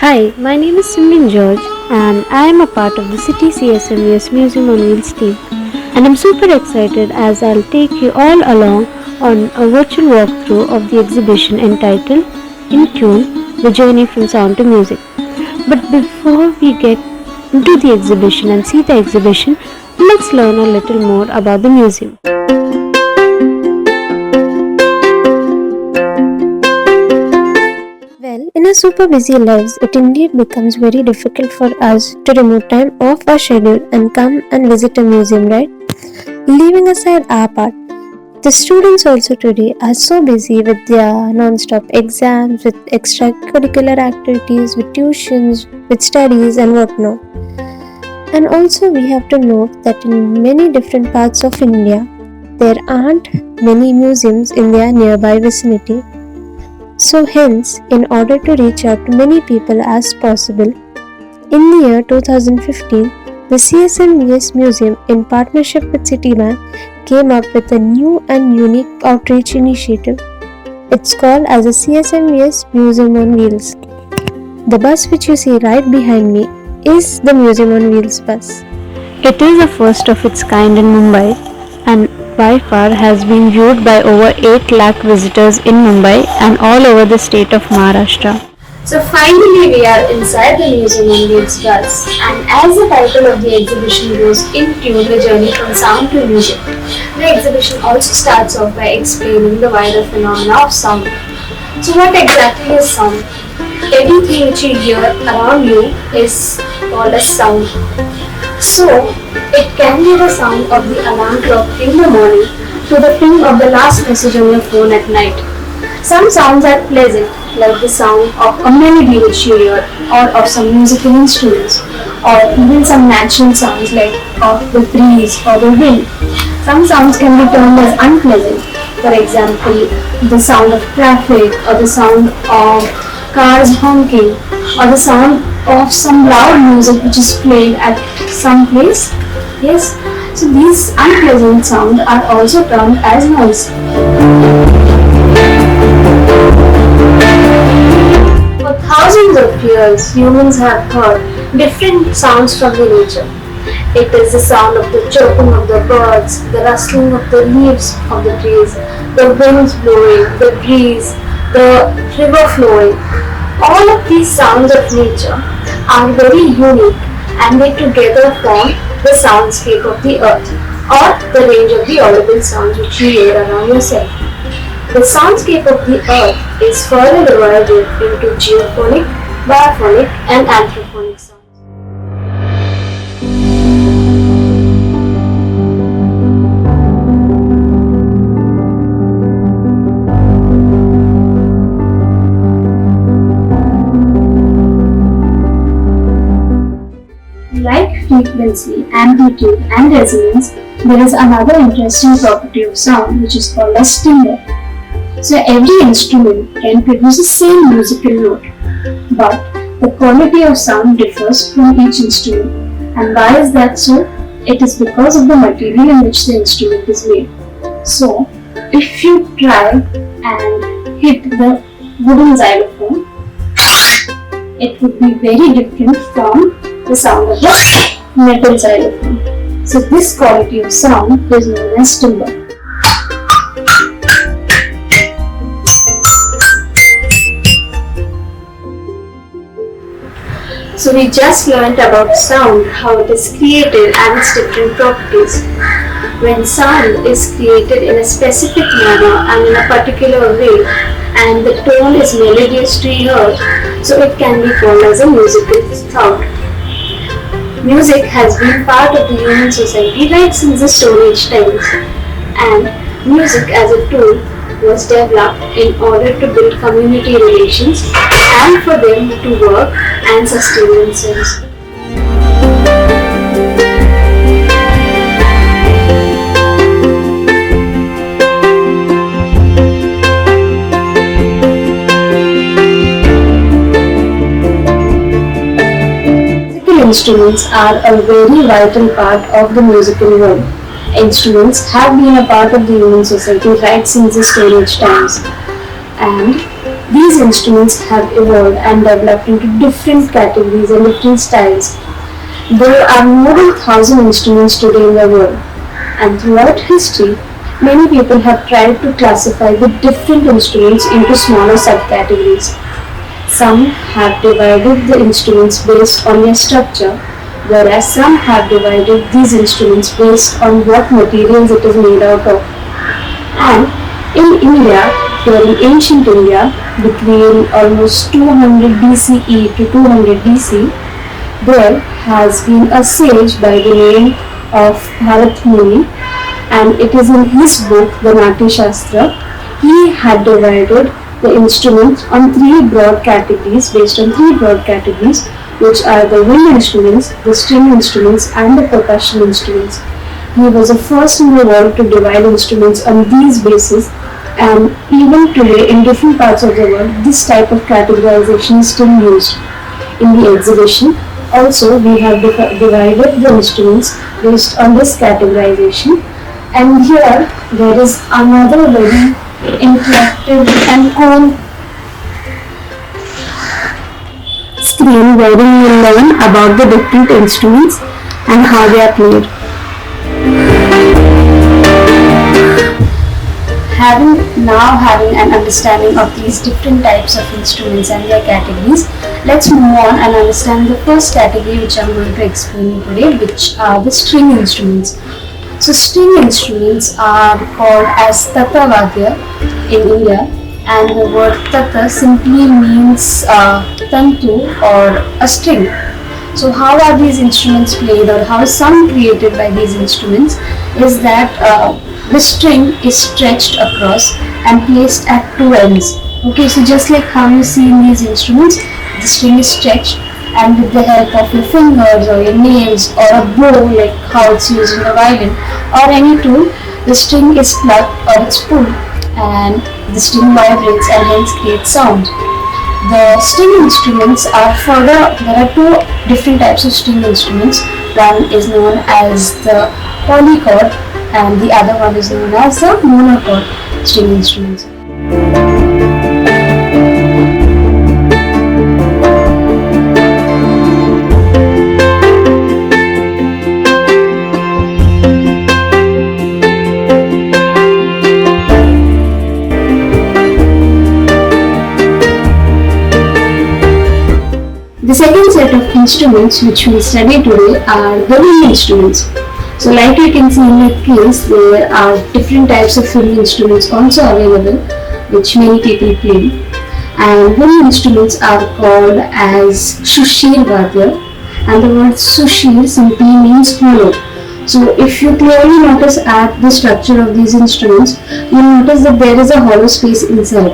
Hi, my name is Simran George and I am a part of the Citi-CSMVS Museum on Wheels team. And I'm super excited as I'll take you all along on a virtual walkthrough of the exhibition entitled In Tune, The Journey from Sound to Music. But before we get into the exhibition and see the exhibition, let's learn a little more about the museum. Well, in our super busy lives, it indeed becomes very difficult for us to remove time off our schedule and come and visit a museum, right? Leaving aside our part, the students also today are so busy with their non-stop exams, with extracurricular activities, with tuitions, with studies and whatnot. And also we have to note that in many different parts of India, there aren't many museums in their nearby vicinity. So hence, in order to reach out to many people as possible, in the year 2015, the CSMVS Museum in partnership with Citibank came up with a new and unique outreach initiative. It's called as a CSMVS Museum on Wheels. The bus which you see right behind me is the Museum on Wheels bus. It is a first of its kind in Mumbai and by far has been viewed by over 8 lakh visitors in Mumbai and all over the state of Maharashtra. So finally we are inside the Museum on Wheels bus, and as the title of the exhibition goes, In Tune, the journey from sound to music. The exhibition also starts off by explaining the wider phenomena of sound. So what exactly is sound? Everything which you hear around you is called as sound. So it can be the sound of the alarm clock in the morning to the ping of the last message on your phone at night. Some sounds are pleasant, like the sound of a melody which you hear, or of some musical instruments, or even some natural sounds like of the breeze or the wind. Some sounds can be termed as unpleasant, for example, the sound of traffic, or the sound of cars honking, or the sound of some loud music which is played at some place. Yes, so these unpleasant sounds are also termed as noise. For thousands of years, humans have heard different sounds from the nature. It is the sound of the chirping of the birds, the rustling of the leaves of the trees, the winds blowing, the breeze, the river flowing. All of these sounds of nature are very unique and they together form the soundscape of the earth, or the range of the audible sounds which you hear around yourself. The soundscape of the earth is further divided into geophonic, biophonic and anthrophonic sounds. Like frequency, amplitude and resonance, there is another interesting property of sound which is called as timbre. So every instrument can produce the same musical note, but the quality of sound differs from each instrument. And why is that so? It is because of the material in which the instrument is made. So if you try and hit the wooden xylophone, it would be very different from the sound of the metal xylophone. So this quality of sound is known as timbre. So we just learnt about sound, how it is created and its different properties. When sound is created in a specific manner and in a particular way, and the tone is melodious to your ear, so it can be called as a musical sound. Music has been part of the human society right since the Stone Age times, and music as a tool was developed in order to build community relations and for them to work and sustain themselves. Instruments are a very vital part of the musical world. Instruments have been a part of the human society right since the Stone Age times. and these instruments have evolved and developed into different categories and different styles. There are more than 1,000 instruments today in the world, and throughout history, many people have tried to classify the different instruments into smaller subcategories. Some have divided the instruments based on their structure, whereas some have divided these instruments based on what materials it is made out of. And in India, during ancient India, between almost 200 BCE to 200 BC, there has been a sage by the name of Parwati, and it is in his book, the Nati Shastra. He had divided the instruments on three broad categories, based on three broad categories, which are the wind instruments, the string instruments, and the percussion instruments. He was the first in the world to divide instruments on these bases, and even today in different parts of the world, this type of categorization is still used. In the exhibition, also we have divided the instruments based on this categorization, and here there is another very interactive and cool screen wherein you learn about the different instruments and how they are played. Having an understanding of these different types of instruments and their categories, let's move on and understand the first category which I'm going to explain today, which are the string instruments. So string instruments are called as Tata Vadya in India, and the word Tata simply means tantu or a string. So how are these instruments played, or how is sound created by these instruments, is that the string is stretched across and placed at two ends. Okay, so just like how you see in these instruments, the string is stretched, and with the help of your fingers or your nails or a bow, like how it's used in the violin, or any tool, the string is plucked or it's pulled, and the string vibrates and hence creates sound. The string instruments are there are two different types of string instruments. One is known as the polychord, and the other one is known as the monochord string instruments. The second set of instruments which we study today are the wind instruments. So like you can see in the case, there are different types of wind instruments also available, which many people play. And wind instruments are called as Shushir Vadya, and the word Shushir simply means hollow. So if you clearly notice at the structure of these instruments, you will notice that there is a hollow space inside,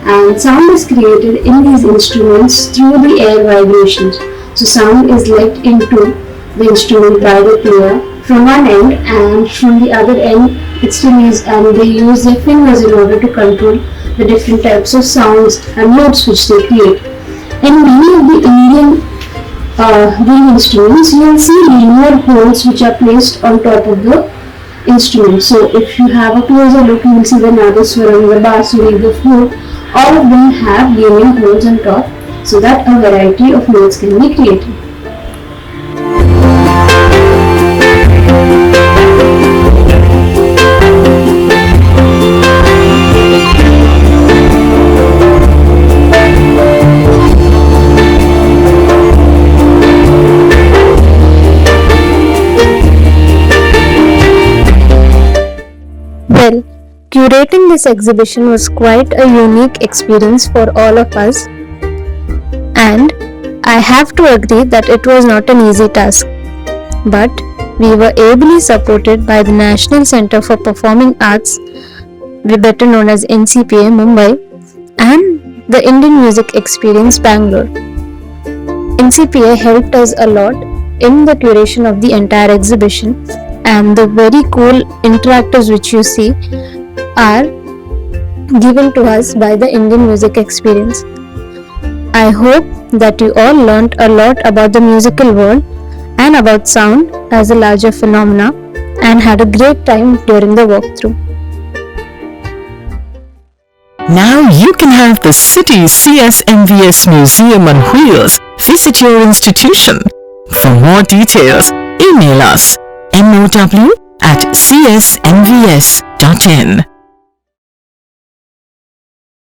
and sound is created in these instruments through the air vibrations. So sound is let into the instrument by the player from one end, and from the other end it still is, and they use their fingers in order to control the different types of sounds and notes which they create. In many of the Indian wind instruments, you will see linear holes which are placed on top of the instrument. So if you have a closer look, you will see the Nadaswaram, the Basuri, the flute, all of them have linear holes on top, so that a variety of notes can be created. Well, curating this exhibition was quite a unique experience for all of us, and I have to agree that it was not an easy task. But we were ably supported by the National Centre for Performing Arts, better known as NCPA Mumbai, and the Indian Music Experience Bangalore. NCPA helped us a lot in the curation of the entire exhibition, and the very cool interactives which you see are given to us by the Indian Music Experience. I hope that you all learnt a lot about the musical world and about sound as a larger phenomena, and had a great time during the walkthrough. Now you can have the Citi-CSMVS Museum on wheels visit your institution. For more details, email us now@csmvs.in.